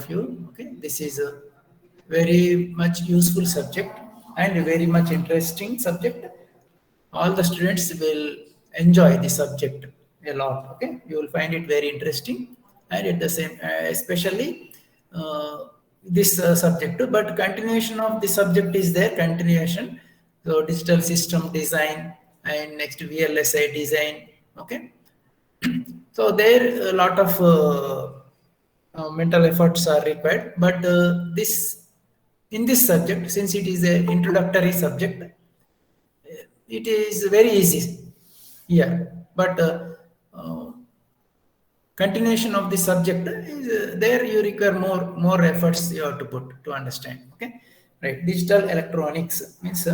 of you. Okay, this is a very much useful subject and a very much interesting subject. All the students will enjoy the subject a lot. Okay, you will find it very interesting, and at the same, especially this subject. But continuation of the subject is there. Continuation. So digital system design and next VLSI design. Okay. So there a lot of mental efforts are required, but this in this subject, since it is an introductory subject, it is very easy here. But continuation of the subject is there you require more efforts you have to put to understand. Okay, right? Digital electronics means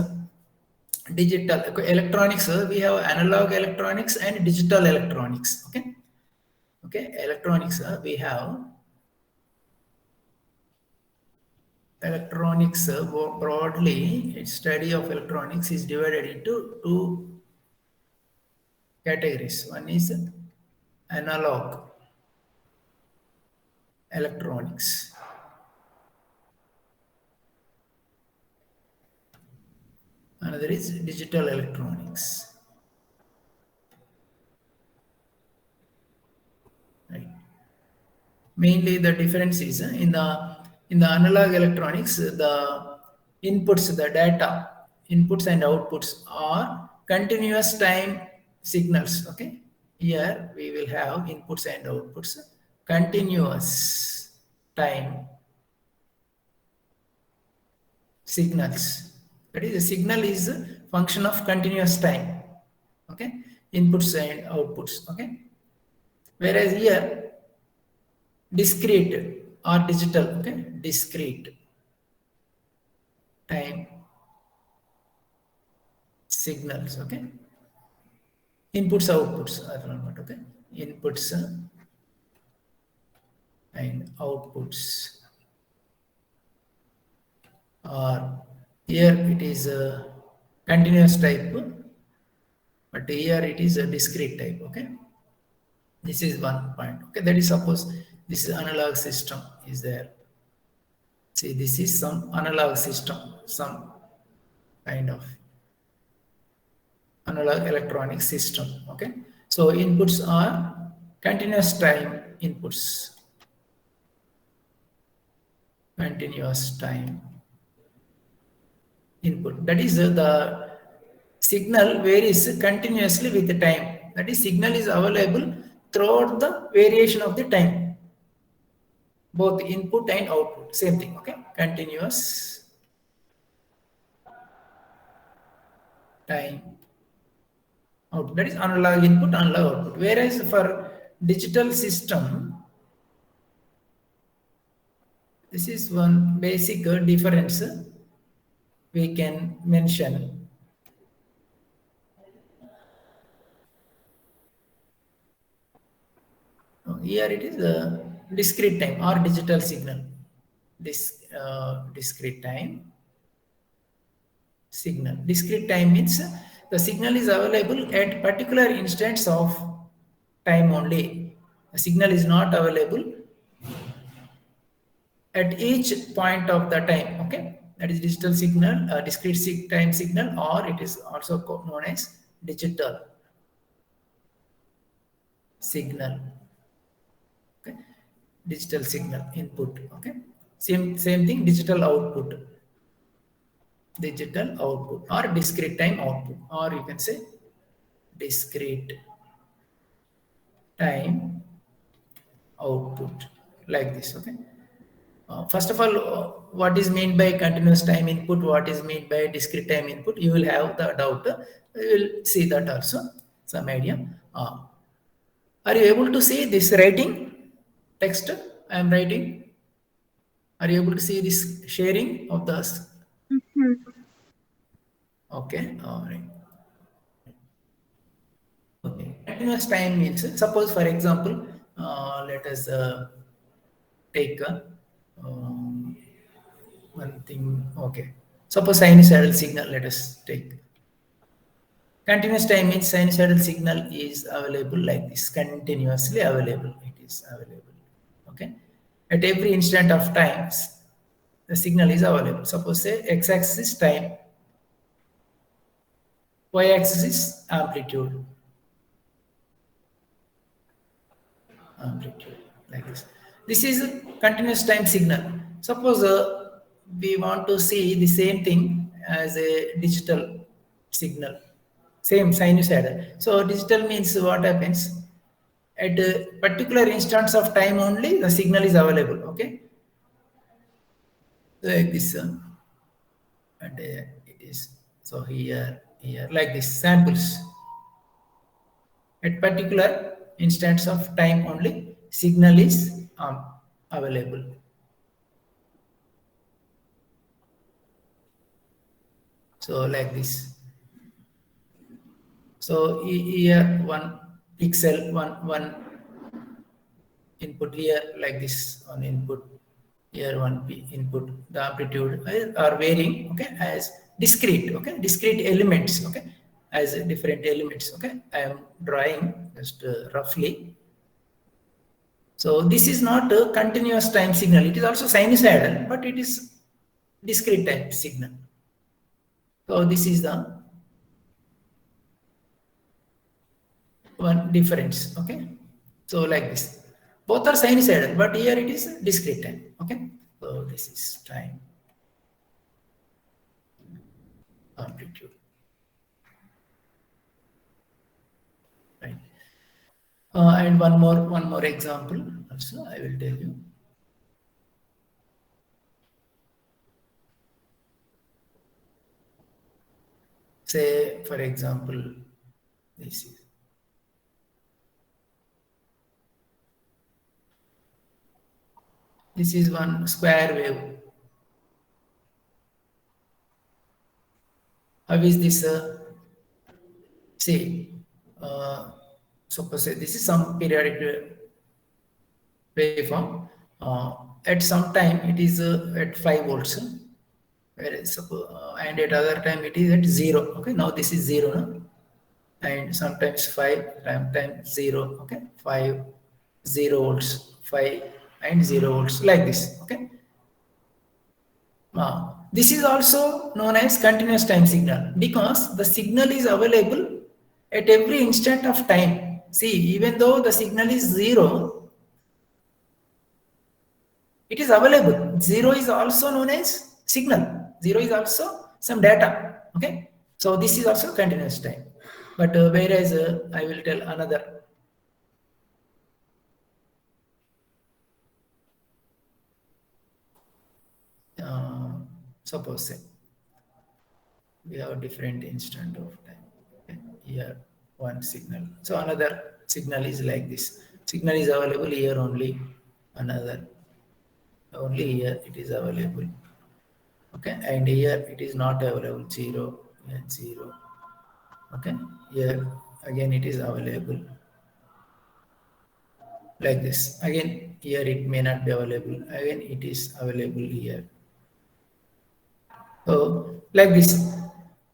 digital electronics. We have analog electronics and digital electronics. Okay. Okay, electronics, we have electronics. Broadly, study of electronics is divided into two categories. One is analog electronics. Another is digital electronics. Right. Mainly the difference is in the analog electronics, the inputs, the data, inputs and outputs are continuous time signals. Okay, here we will have inputs and outputs, continuous time signals. That is, a signal is a function of continuous time. Okay, inputs and outputs. Okay, whereas here discrete or digital. Okay, discrete time signals. Okay, inputs outputs are not. Okay, inputs and outputs are here it is a continuous type, but here it is a discrete type. Okay, this is one point. Okay, that is, suppose this analog system is there. See, this is some analog system, some kind of analog electronic system. Okay, so inputs are continuous time inputs, continuous time input. That is the signal varies continuously with the time. That is, signal is available throughout the variation of the time, both input and output, same thing. Okay, continuous time output. That is analog input, analog output. Whereas for digital system, this is one basic difference we can mention. Here it is a discrete time or digital signal. Discrete time signal. Discrete time means the signal is available at particular instance of time only. The signal is not available at each point of the time. Okay, that is digital signal, discrete time signal, or it is also known as digital signal. Okay, digital signal input. Okay, same thing, digital output or discrete time output, or you can say discrete time output, like this. Okay, first of all, what is meant by continuous time input, what is meant by discrete time input, you will have the doubt. You will see that also, some idea. Are you able to see this writing text I am writing? Are you able to see this sharing of the? Okay, all right. Okay, continuous time means, suppose for example, let us take one thing. Okay, suppose sinusoidal signal, let us take. Continuous time means sinusoidal signal is available like this, continuously available. It is available. Okay, at every instant of times, the signal is available. Suppose say x-axis is time, y-axis is amplitude, like this. This is a continuous time signal. Suppose we want to see the same thing as a digital signal, same sinusoidal. So digital means what happens? At a particular instance of time only, the signal is available. Okay, like this, and it is so here, like this samples. At particular instance of time only, signal is available. So like this. So here one pixel, one input here, like this, one input here, one input. The amplitude are varying, okay, as discrete, okay, discrete elements, okay, as different elements, okay. I am drawing just roughly. So this is not a continuous time signal. It is also sinusoidal, but it is discrete time signal. So this is the one difference, okay. So like this, both are sinusoidal, but here it is discrete time, okay. So this is time, amplitude, right. And one more example also I will tell you. Say for example, this is one square wave. How is this? Say, suppose this is some periodic waveform. At some time it is at 5 volts, whereas and at other time it is at 0. Okay, now this is 0, no? And sometimes 5, sometimes 0. Okay, 5, 0 volts, 5 and 0 volts, like this. Okay. This is also known as continuous time signal because the signal is available at every instant of time. See, even though the signal is 0, it is available. 0 is also known as signal. 0 is also some data. Okay. So this is also continuous time. But whereas I will tell another. Suppose say we have a different instant of time. Okay. Here one signal. So another signal is like this. Signal is available here only. Another only here it is available. Okay, and here it is not available. 0 and 0. Okay, here again it is available. Like this. Again here it may not be available. Again it is available here. So like this.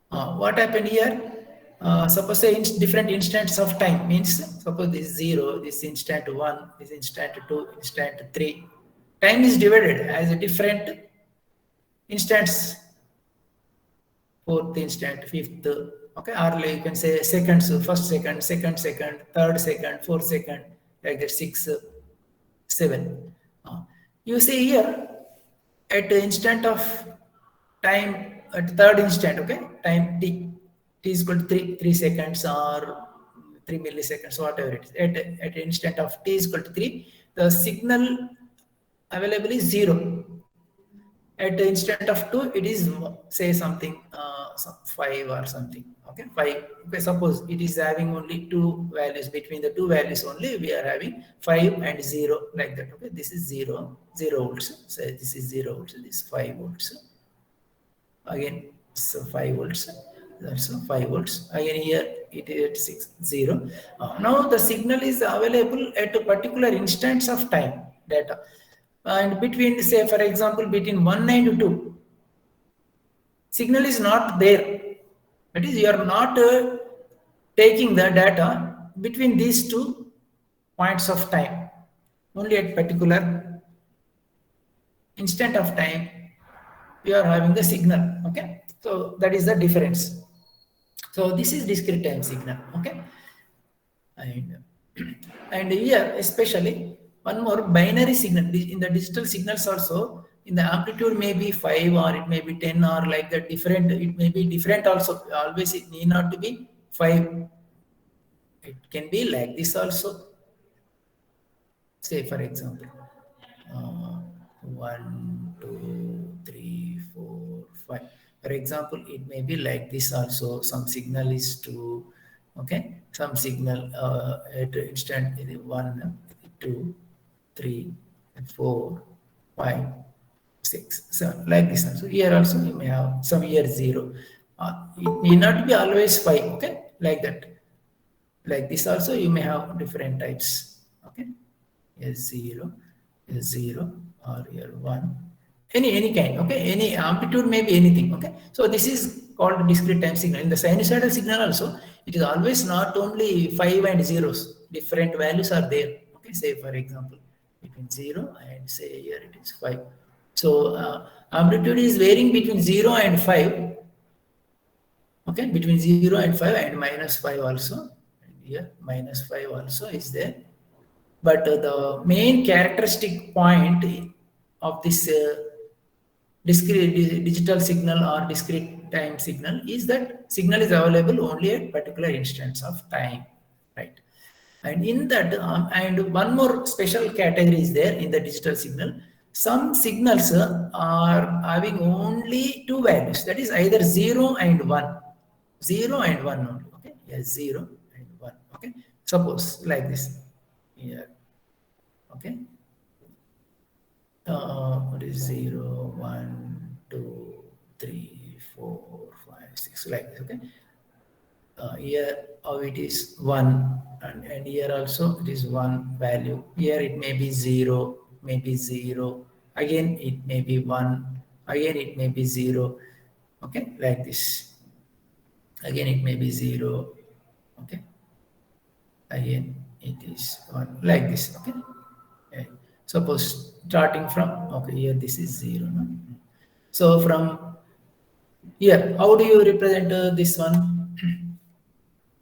What happened here? Suppose say different instants of time means suppose this 0, this instant 1, this instant 2, instant 3. Time is divided as a different instants. 4th instant, 5th. Okay, or like you can say seconds, first second, second second, third second, 4th second, like that, 6, 7. You see here at the instant of time, at third instant, okay, time t is equal to 3 seconds or 3 milliseconds, whatever it is. At instant of t is equal to 3, the signal available is 0. At the instant of 2, it is say something 5 or something. Okay, 5. Okay, suppose it is having only 2 values. Between the 2 values only, we are having 5 and 0, like that. Okay, this is 0 volts. So this is 0 volts. This is 5 volts. Again, so 5 volts. That's 5 volts. Again here it is at 6, 0. Now the signal is available at a particular instance of time data. And between, say for example, between 1 and 2, signal is not there. That is, you are not taking the data between these 2 points of time, only at particular instant of time you are having the signal. Okay, so that is the difference. So this is discrete time signal. Okay, and and here especially one more binary signal in the digital signals also. In the amplitude may be 5 or it may be 10 or like that different. It may be different also. Always it need not to be 5. It can be like this also. Say for example, 1, 2, 3, 4, 5. For example, it may be like this also. Some signal is 2. Okay, some signal at instant 1, 2, 3, 4, 5, 6, 7, like this. So here also you may have some here 0. It may not be always 5. Okay, like that. Like this also you may have different types. Okay, here 0, here 0, or here 1. Any kind. Okay, any amplitude may be anything. Okay, so this is called discrete time signal. In the sinusoidal signal also, it is always not only 5 and zeros. Different values are there. Okay, say for example, between 0 and say here it is 5. So amplitude is varying between 0 and 5. Okay, between 0 and 5 and -5 also. And here -5 also is there. But the main characteristic point of this discrete digital signal or discrete time signal is that signal is available only at particular instance of time, right? And in that, and one more special category is there in the digital signal. Some signals are having only 2 values, that is either 0 and 1. 0 and 1 only. Okay, yes, 0 and 1. Okay, suppose like this here. Okay, what is 0, 1, 2, 3, 4, 5, 6, like this. Okay, here it is 1, and here also it is 1 value. Here it may be 0, maybe 0, again it may be 1, again it may be 0. Okay, like this. Again it may be 0. Okay, again it is 1, like this. Okay, suppose starting from, okay, here this is 0. No? So from here, how do you represent this one?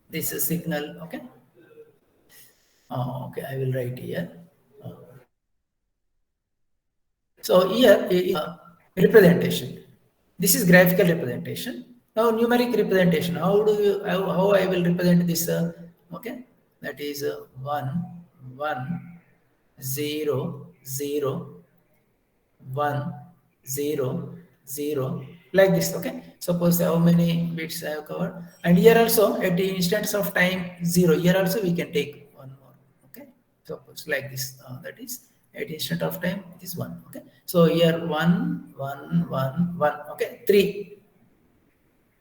This is signal. Okay. Okay, I will write here. So here is representation. This is graphical representation. Now numeric representation. How do you how I will represent this? Okay, that is 1, 1, 0, 0, 1, 0, 0, like this. Okay, suppose how many bits I have covered, and here also at the instance of time 0, here also we can take one more. Okay, suppose like this, that is at instant of time it is 1. Okay, so here 1, 1, 1, 1. Okay, 3.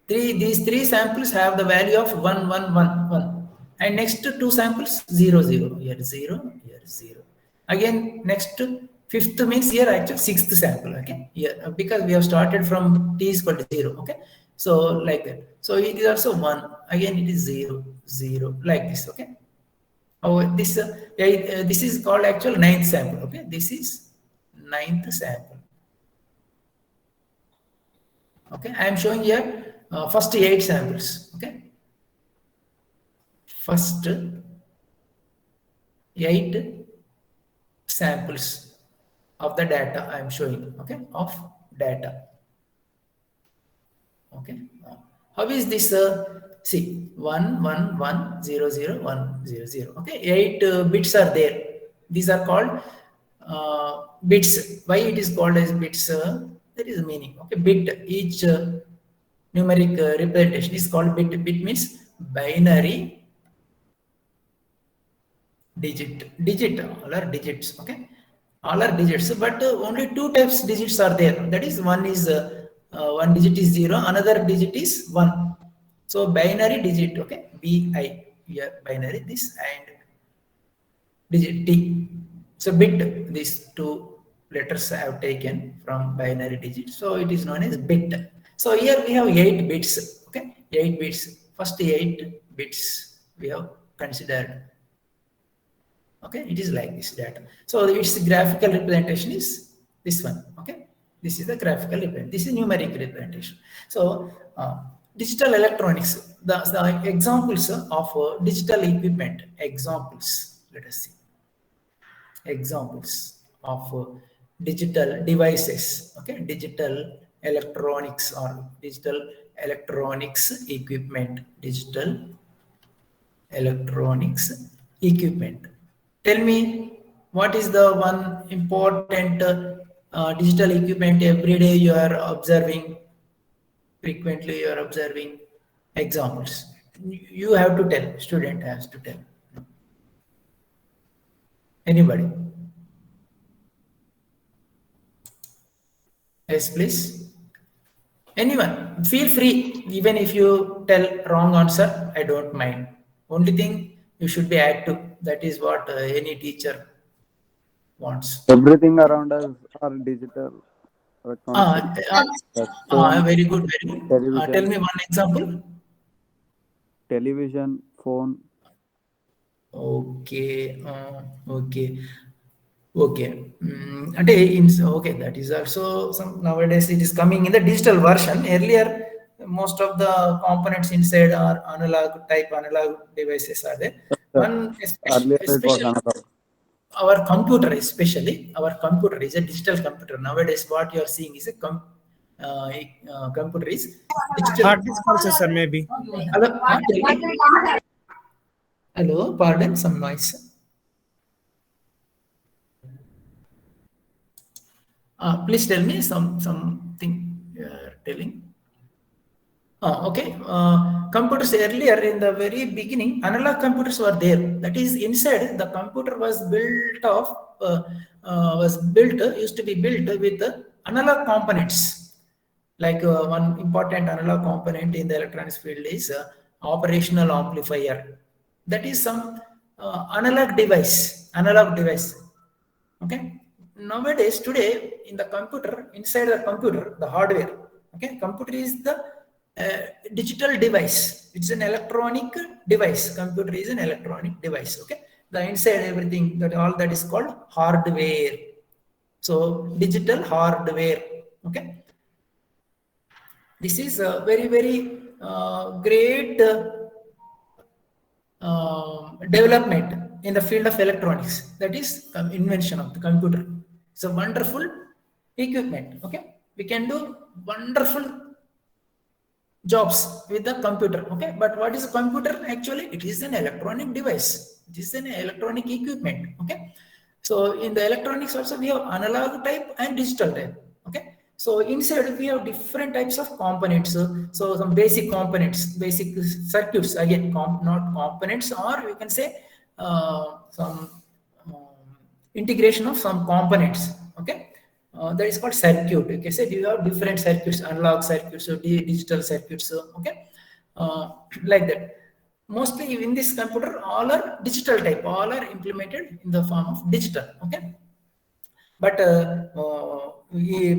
These 3 samples have the value of 1, 1, 1, 1, and next 2 samples 0, 0. Here 0, here 0. Again next 5th means here actually 6th sample. Okay, here because we have started from t is equal to 0. Okay, so like that. So it is also 1. Again it is 0, 0, like this. Okay. Oh, this is called actual 9th sample. Okay, this is 9th sample. Okay, I am showing here first 8 samples. Okay, first 8 samples of the data I am showing. Okay, of data. Okay, how is this? See, 1, 1, 1, 0, 0, 1, 0, 0. Okay, 8 bits are there. These are called bits. Why it is called as bits? There is a meaning. Okay, bit, each numeric representation is called bit. Bit means binary digit. Digit, all are digits. Okay, all are digits, but only 2 types digits are there. That is, one is one digit is 0, another digit is 1. So binary digit. Okay, bi, here binary this, and digit t. So bit, these 2 letters I have taken from binary digit, so it is known as bit. So here we have 8 bits. Okay, 8 bits. First 8 bits we have considered. Okay, it is like this data. So its graphical representation is this one. Okay. Okay, this is the graphical representation. This is numeric representation. So digital electronics, the examples of digital equipment, examples, let us see. Examples of digital devices, okay, digital electronics or digital electronics equipment, digital electronics equipment. Tell me, what is the one important digital equipment every day you are observing, frequently you are observing? Examples. You have to tell, student has to tell. Anybody? Yes, please. Anyone, feel free. Even if you tell wrong answer, I don't mind. Only thing you should be active. That is what any teacher wants. Everything around us are digital electronics. Like phone, Very good, very good. Tell television, me one example. television, phone. Okay, okay, okay. Okay, that is also some nowadays it is coming in the digital version. Earlier, most of the components inside are analog devices are there. One Earlier it was especially analog. our computer, especially our computer is a digital computer. Nowadays, what you are seeing is a computer is digital. Hard disk also, sir, maybe. Hello, hello, pardon, some noise. Please tell me something you are telling. Okay. Computers earlier in the very beginning, analog computers were there. That is inside the computer was used to be built with analog components. Like one important analog component in the electronics field is operational amplifier. That is some analog device. Okay. Nowadays, today in the computer, inside the computer, the hardware. Okay, computer is the digital device. It's an electronic device. Computer is an electronic device. Okay, the inside everything all that is called hardware. So digital hardware. Okay, this is a very great development in the field of electronics. That is invention of the computer. It's a wonderful equipment. Okay, we can do wonderful jobs with the computer. Okay, but what is a computer? Actually, it is an electronic device. It is an electronic equipment. Okay, so in the electronics also we have analog type and digital type. Okay, so inside we have different types of components. So some basic components, basic circuits, again not components, or you can say some integration of some components. Okay, that is called circuit. Okay, so you have different circuits, analog circuits, or digital circuits. Okay, like that. Mostly in this computer, all are digital type. All are implemented in the form of digital. Okay, but a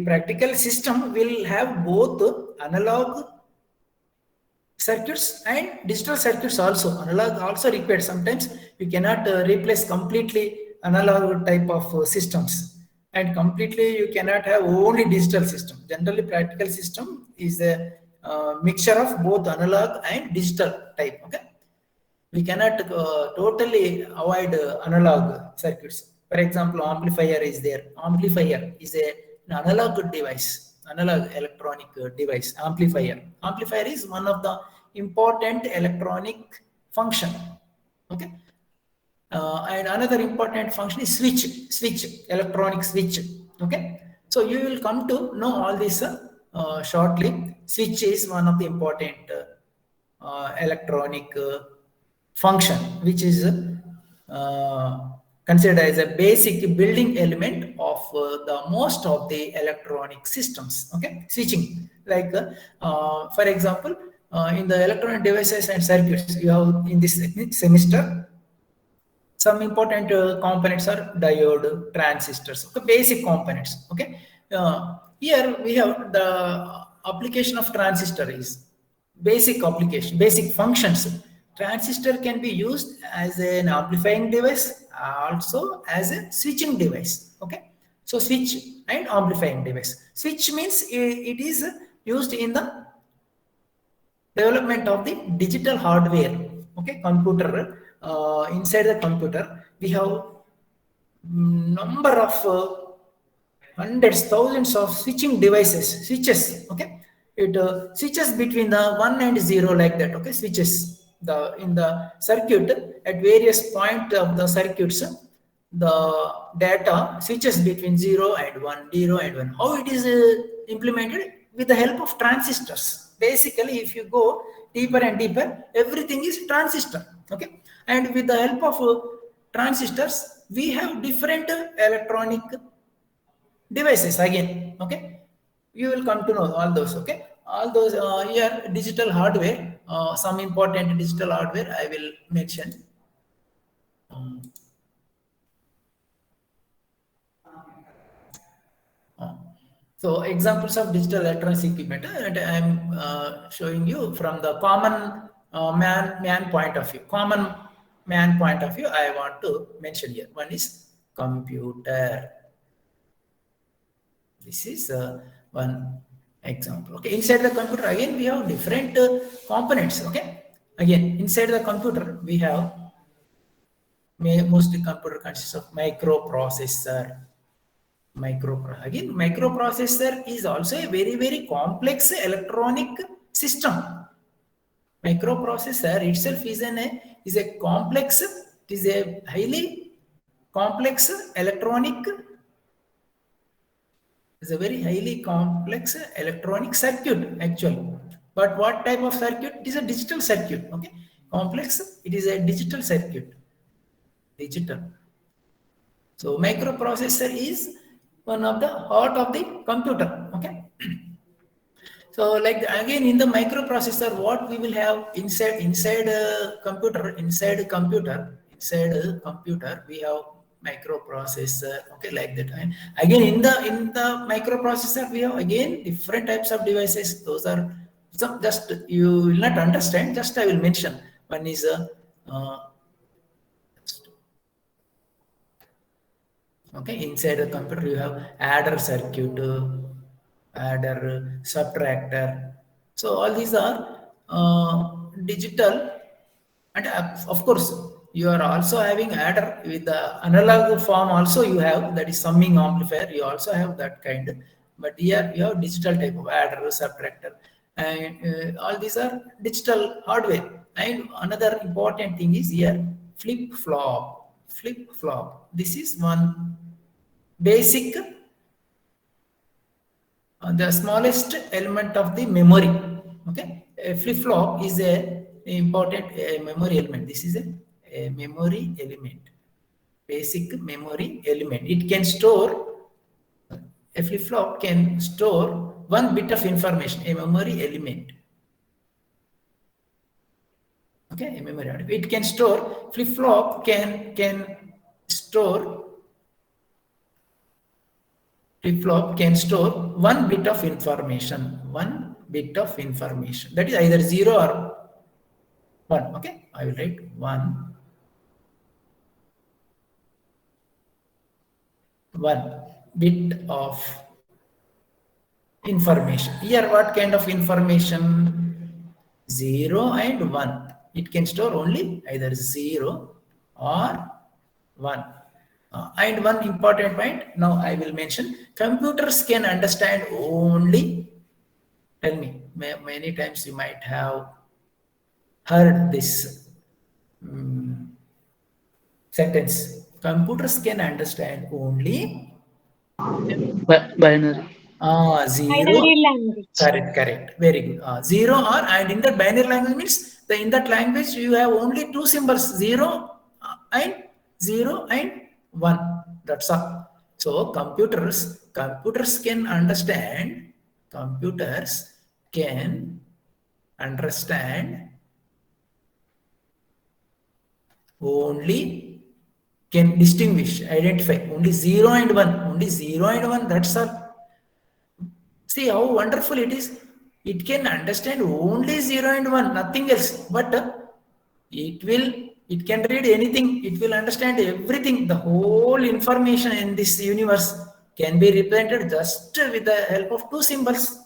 practical system will have both analog circuits and digital circuits also. Analog also required. Sometimes you cannot replace completely analog type of systems, and completely you cannot have only digital system. Generally, practical system is a mixture of both analog and digital type. Okay, we cannot totally avoid analog circuits. For example, amplifier is there. Amplifier is an analog device, analog electronic device. Amplifier is one of the important electronic function. Okay, and another important function is switch, electronic switch. Okay, so you will come to know all this shortly. Switch is one of the important electronic function, which is considered as a basic building element of the most of the electronic systems. Okay, switching, like for example, in the electronic devices and circuits, you have in this semester some important components are diode, transistors. Okay, basic components. Okay, here we have the application of transistor is basic application, basic functions. Transistor can be used as an amplifying device, also as a switching device. Okay, So switch and amplifying device. Switch means it is used in the development of the digital hardware. Okay, computer. Inside the computer, we have number of hundreds, thousands of switching devices, switches. Okay, it switches between the 1 and 0 like that. Okay, switches in the circuit at various point of the circuits. The data switches between 0 and 1, 0 and 1. How it is implemented? With the help of transistors. Basically, if you go deeper and deeper, everything is transistor. Okay, and with the help of transistors, we have different electronic devices again. Okay, you will come to know all those. Okay, all those here digital hardware. Some important digital hardware I will mention. So examples of digital electronics equipment, and I am showing you from the common man point of view. Common man point of view, I want to mention here. One is computer. This is one example. Okay, inside the computer again we have different components. Okay, again inside the computer we have mostly computer consists of microprocessor. Again, microprocessor is also a very complex electronic system. Microprocessor itself is a complex. It is a highly complex electronic. Is a very highly complex electronic circuit actually. But what type of circuit? It is a digital circuit. Okay, complex. It is a digital circuit. Digital. So microprocessor is one of the heart of the computer. Okay. So like again in the microprocessor, what we will have inside computer we have microprocessor. Okay, like that. And again in the microprocessor we have again different types of devices. Those are some just you will not understand. Just I will mention. One is okay, inside the computer you have adder circuit, adder, subtractor. So all these are digital, and of course you are also having adder with the analog form. Also you have, that is summing amplifier. You also have that kind, but here you have digital type of adder, subtractor, and all these are digital hardware. And another important thing is here flip flop. Flip flop. This is one basic, the smallest element of the memory. Okay, a flip flop is a important memory element. This is a memory element, basic memory element. It can store, a flip flop can store one bit of information, a memory element. Okay, a memory element. It can store, flip flop can store, flip flop can store one bit of information. One bit of information, that is either 0 or 1. Okay, I will write 1 bit of information. Here what kind of information? 0 and 1. It can store only either 0 or 1. And one important point now I will mention, computers can understand only, tell me, many times you might have heard this sentence, computers can understand only binary. Zero. Binary language. Correct. Very good. 0 or, and in that binary language means in that language you have only two symbols, 0 and 1. That's all. So computers can understand. Computers can understand only, can distinguish, identify only 0 and 1. Only 0 and 1. That's all. See how wonderful it is. It can understand only 0 and 1, nothing else. But it can read anything. It will understand everything, the whole information in this universe. can be represented just with the help of two symbols.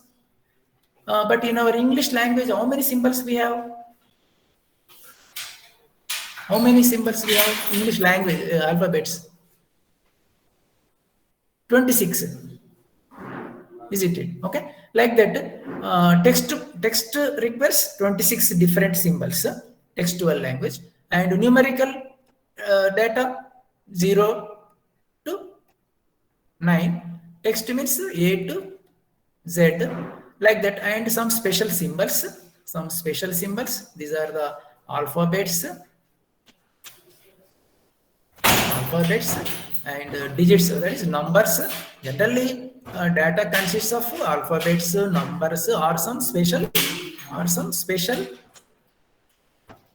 But in our English language, how many symbols we have? How many symbols we have? English language alphabets? 26. Isn't it? Okay. Like that, text requires 26 different symbols, textual language, and numerical data 0 to 9. Text means A to Z, like that, and some special symbols. These are the alphabets and digits, that is numbers. Generally, data consists of alphabets, numbers, or some special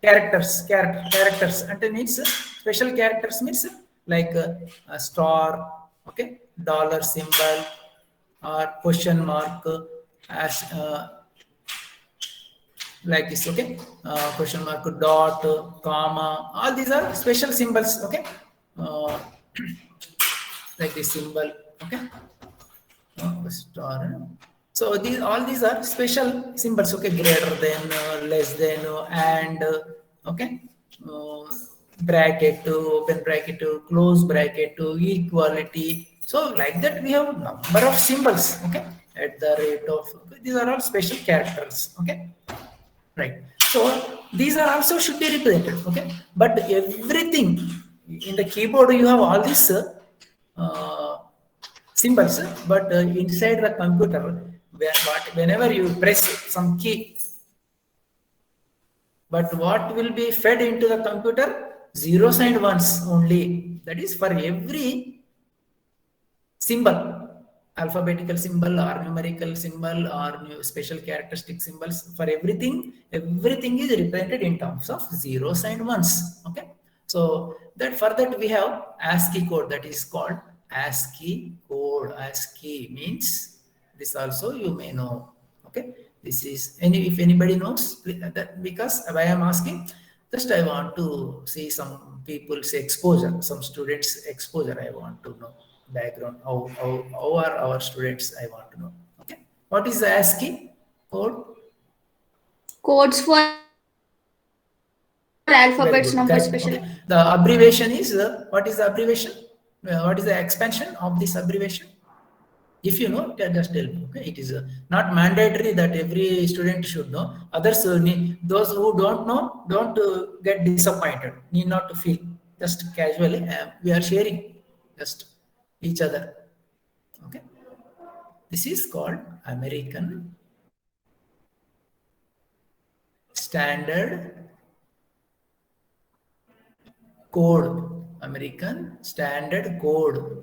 characters. And it means special characters means like a star, okay, dollar symbol, or question mark, as like this, okay, question mark, dot, comma, all these are special symbols, okay, like this symbol, okay, star. So all these are special symbols, okay, greater than, less than, and, okay, bracket, open bracket, close bracket, equality. So like that we have number of symbols, okay, at the rate of, okay, these are all special characters, okay. Right. So these are also should be represented. Okay. But everything in the keyboard, you have all these symbols, but inside the computer, whenever you press some key, but what will be fed into the computer? Zeros and ones only. That is for every symbol, alphabetical symbol or numerical symbol or special characteristic symbols. For everything is represented in terms of zeros and ones. Okay, so that for that we have ASCII code, that is called ASCII code. ASCII means this also you may know. Okay, this is if anybody knows that, because why I am asking, just I want to see some people's exposure, some students' exposure. I want to know background. How are our students? I want to know. Okay, what is the ASCII code? Codes for alphabets, Very numbers, good. Correct. special. Okay. The abbreviation is what is the abbreviation? What is the expansion of this abbreviation? If you know, just tell me. Okay, it is not mandatory that every student should know. Others, those who don't know, don't get disappointed. Need not to feel. Just casually, we are sharing just each other. Okay, this is called American Standard Code. American Standard Code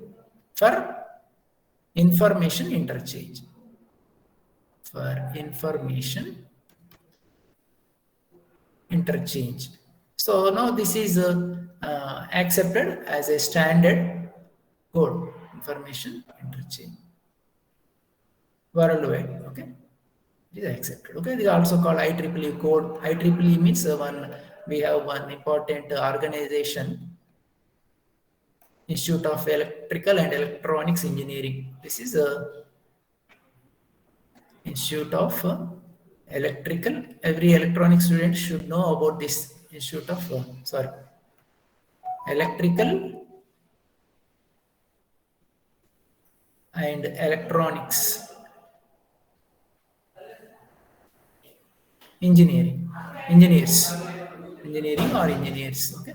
for information interchange. For information interchange. So now this is accepted as a standard code, information interchange worldwide. Okay, it is accepted. Okay, this is also called IEEE code. IEEE means we have one important organization, Institute of Electrical and Electronics Engineering. This is a Institute of Electrical. Every electronic student should know about this Institute of Electrical and Electronics Engineering. Engineering or engineers. Okay,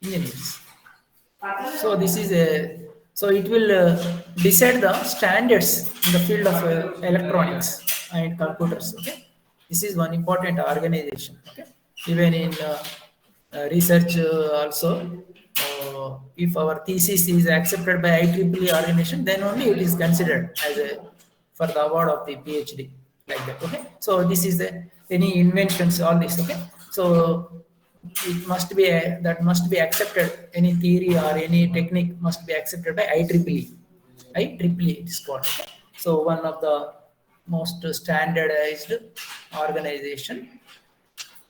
engineers. So this is so it will decide the standards in the field of electronics and computers. Okay, this is one important organization. Okay, even in research also, if our thesis is accepted by IEEE organization, then only it is considered as for the award of the PhD, like that. Okay, so this is any inventions, all this. Okay, so it must be that must be accepted. Any theory or any technique must be accepted by IEEE. IEEE is called. So one of the most standardized organization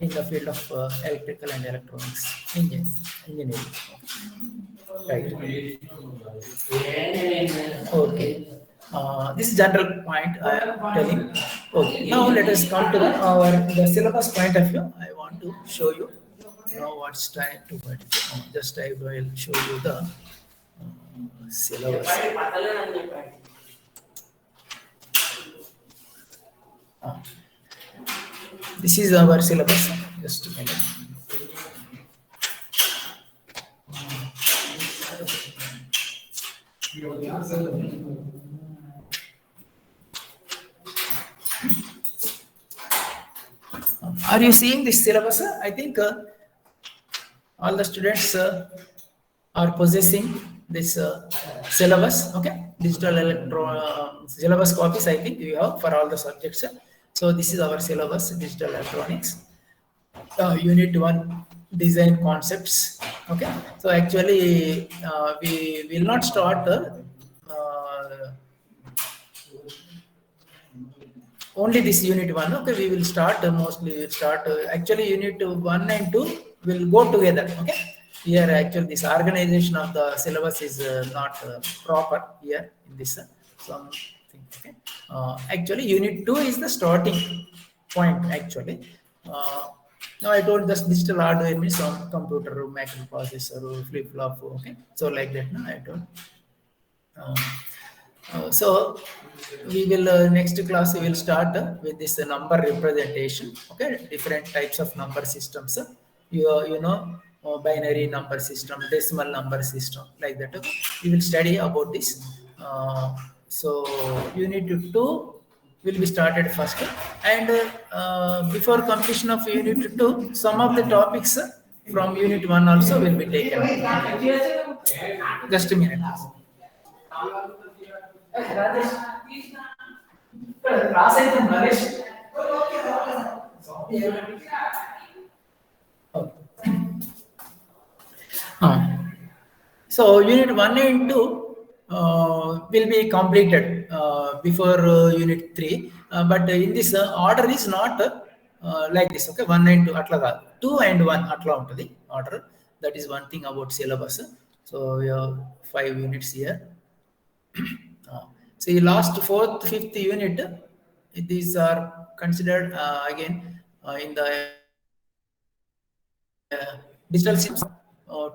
in the field of electrical and electronics engineering. Right. Okay. This is general point I am telling. Okay. Now let us come to the syllabus point of view. I want to show you now what's trying to just I will show you the syllabus. This is our syllabus. Just a minute. Are you seeing this syllabus? I think all the students are possessing this syllabus. Okay, digital syllabus copies. I think you have for all the subjects. So this is our syllabus, digital electronics. Unit 1, design concepts. Okay, so actually we will not start only this unit 1. Okay, we will start mostly start actually unit 1 and 2 will go together. Okay, here actually this organization of the syllabus is not proper here in this something. Okay, actually unit 2 is the starting point actually. Now I told this digital hardware means some computer, microprocessor, flip flop. Okay, so like that. No, I told. So we will next class we will start with this number representation. Okay, different types of number systems. You know, binary number system, decimal number system, like that. Okay? We will study about this. So unit 2 will be started first, and before completion of unit 2, some of the topics from unit 1 also will be taken. Just a minute. Rajesh ఇక్కడ class అయితే Naresh so unit 1 and 2 will be completed before unit 3 but in this order is not like this. Okay, 1 and 2 atla kaadu, 2 and 1 atla untadi order. That is one thing about syllabus. So we have 5 units here. See, last 4th, 5th unit, these are considered again in the digital systems.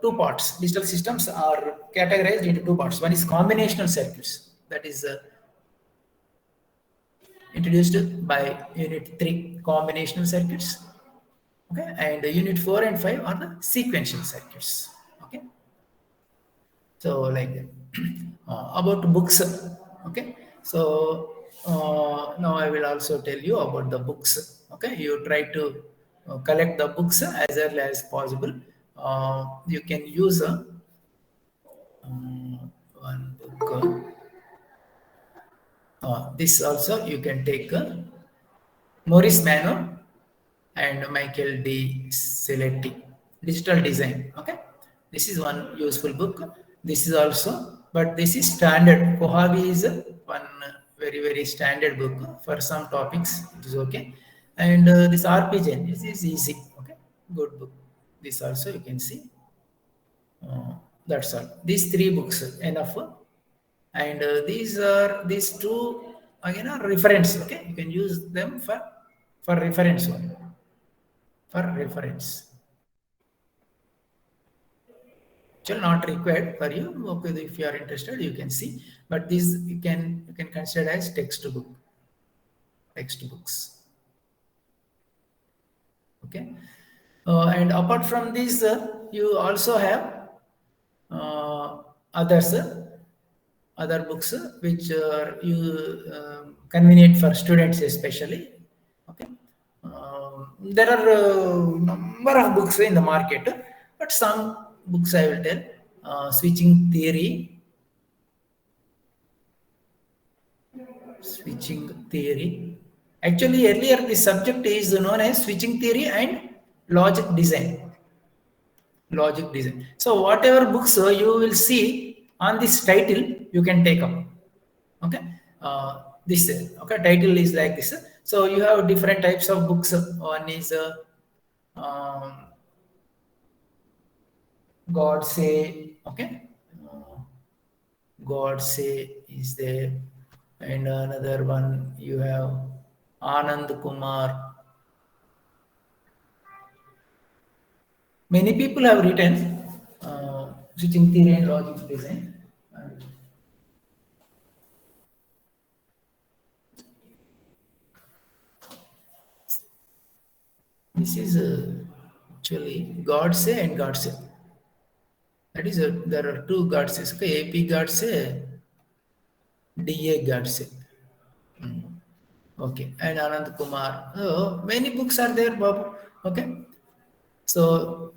2 parts. Digital systems are categorized into 2 parts. One is combinational circuits, that is introduced by unit 3, combinational circuits. Okay, and unit 4 and 5 are the sequential circuits. Okay, so like that. About books. Okay, so now I will also tell you about the books. Okay, you try to collect the books as early as possible. You can use one book. This also you can take Maurice Mano and Michael D. Seletti, Digital Design. Okay, this is one useful book. This is also, but this is standard. Kohavi is one very standard book for some topics. It is okay. And this RPG, this is easy. Okay, good book. This also you can see. That's all. These 3 books enough. And these 2 again are reference. Okay, you can use them for reference one. For reference. Not required for you. Okay, if you are interested, you can see. But these you can consider as textbooks. Okay, and apart from these, you also have other books which are convenient for students especially. Okay, there are number of books in the market, but some books I will tell. Switching theory. Actually, earlier this subject is known as switching theory and logic design. So whatever books you will see on this title, you can take up. Okay, this okay, title is like this. So you have different types of books. One is God say, okay, God say is there, and another one you have Anand Kumar. Many people have written switching theory and logic design. This is actually God say and God say. That is, there are two Godses. Okay, AP Godse, DA Godse. Okay, and Anand Kumar. Many books are there, Babu. Okay, so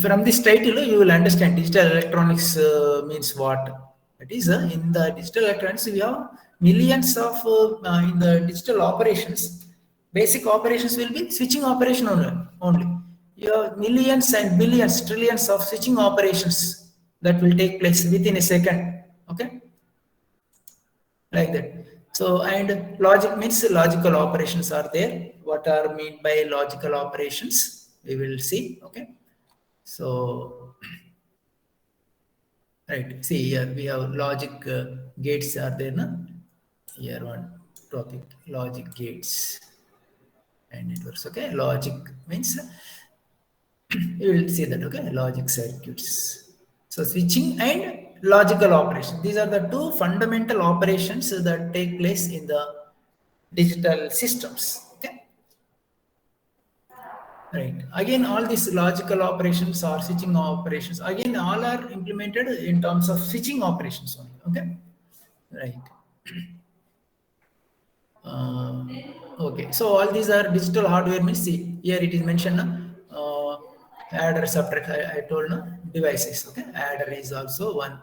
from this title, you will understand digital electronics means what. That is, in the digital electronics, we have millions of in the digital operations. Basic operations will be switching operation only. You have millions and billions, trillions of switching operations that will take place within a second. Okay, like that. So, and logic means logical operations are there. What are meant by logical operations? We will see. Okay. So, right. See here we have logic gates are there. Na? Here one topic logic gates and networks. Okay. Logic means you will see that. Okay. Logic circuits. So switching and logical operations. These are the two fundamental operations that take place in the digital systems. Okay. Right. Again, all these logical operations or switching operations, again, all are implemented in terms of switching operations only. Okay. Right. Okay. So all these are digital hardware means, see, here it is mentioned, adder, subtractor, I told no devices. Okay. Adder is also one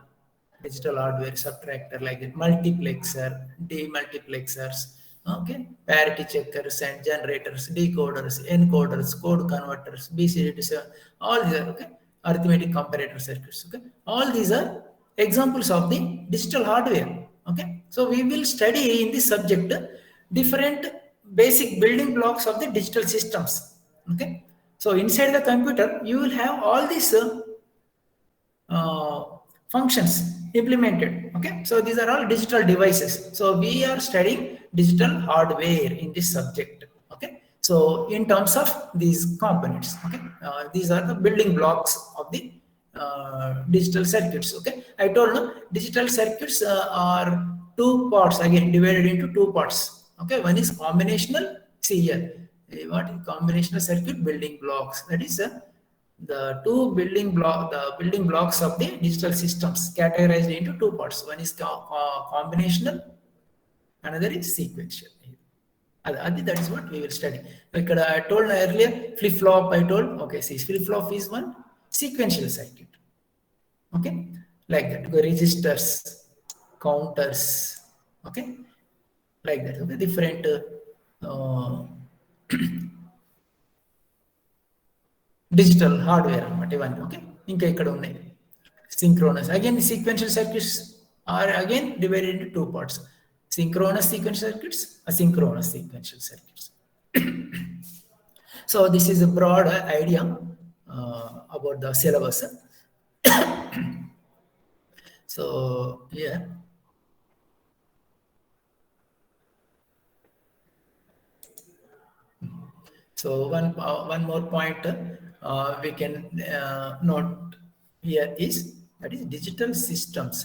digital hardware, subtractor like that, multiplexer, demultiplexers, okay, parity checkers and generators, decoders, encoders, code converters, BCD7, all these are okay, arithmetic comparator circuits. Okay, all these are examples of the digital hardware. Okay, so we will study in this subject different basic building blocks of the digital systems. Okay, so inside the computer you will have all these functions implemented. Okay, so these are all digital devices. So we are studying digital hardware in this subject. Okay, so in terms of these components, okay, these are the building blocks of the digital circuits. Okay, I told you digital circuits are two parts, again divided into two parts. Okay, one is combinational. See here, what is combinational circuit building blocks? That is the building blocks of the digital systems categorized into two parts. One is combinational, another is sequential. That is what we will study. Like I told earlier, flip flop. I told, okay, see, flip flop is one sequential circuit. Okay, like that. Registers, counters. Okay, like that. Okay, different. Digital hardware అన్నమాట ఇవన్నీ okay ఇంకా ఇక్కడ ఉన్నాయి synchronous again the sequential circuits are again divided into two parts synchronous sequential circuits asynchronous sequential circuits so this is a broad idea about the syllabus so yeah so one more point we can note here is that is digital systems.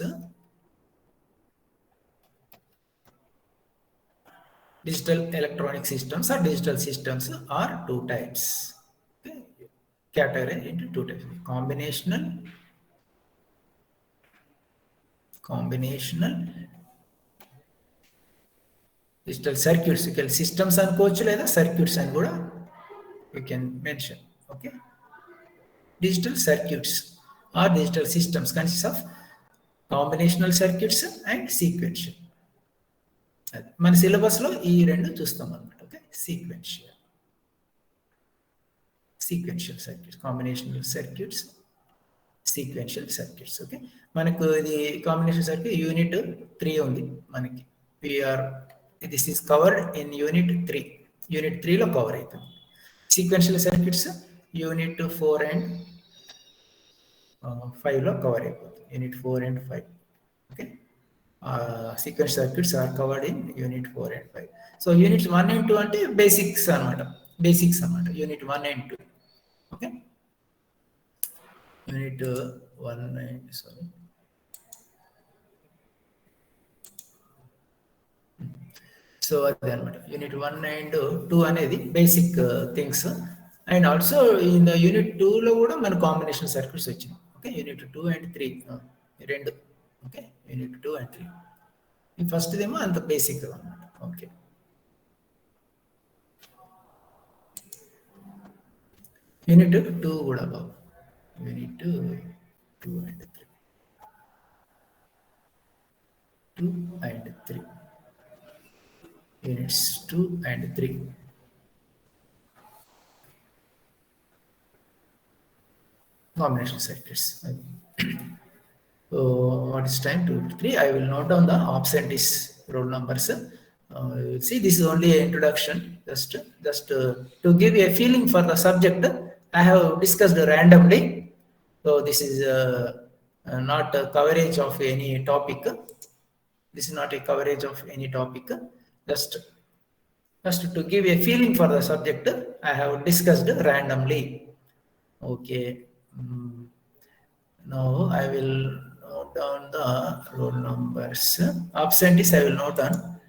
Digital electronic systems or digital systems are two types. Okay. Categorized into two types: combinational digital circuits. Systems and coach లేదా circuits and కూడా we can mention. Okay. Digital circuits or digital systems consist of combinational circuits and sequential. మన syllabus లో ఈ రెండు చూస్తాం అన్నమాట okay sequential circuits combinational circuits sequential circuits okay మనకు ఇది కాంబినేషన్ సర్క్యూట్ యూనిట్ 3 ఉంది మనకి this is covered in unit 3 లో కవర్ అవుతుంది సీక్వెన్షియల్ సర్క్యూట్స్ యూనిట్ 4 and 5 లో కవర్ అయిపోతుంది unit 4 and 5 okay sequence circuits are covered in unit 4 and 5. So units 1 and 2 ante basics anamata unit 1 and 2. Okay, unit 1 and sorry. So unit 1 and 2 అనేది basic things, and also in the unit 2 లో కూడా మన combination circuits వచ్చినాయి. Okay, unit 2 and 3 రెండు. Okay, unit 2 and 3 ఈ first ఏమో అంత basic అన్నమాట. ఓకే, యూనిట్ 2 కూడా బాబు, unit 2 and 3 2 and 3 units 2 and 3. Combination circuits. So what is time? 2 to 3. I will note down the absentees roll numbers. See, this is only an introduction. Just to give a feeling for the subject, I have discussed randomly. So this is not a coverage of any topic. This is not a coverage of any topic. Just to give a feeling for the subject, I have discussed randomly. Okay. Now I will note down the roll numbers. Absentees I will note on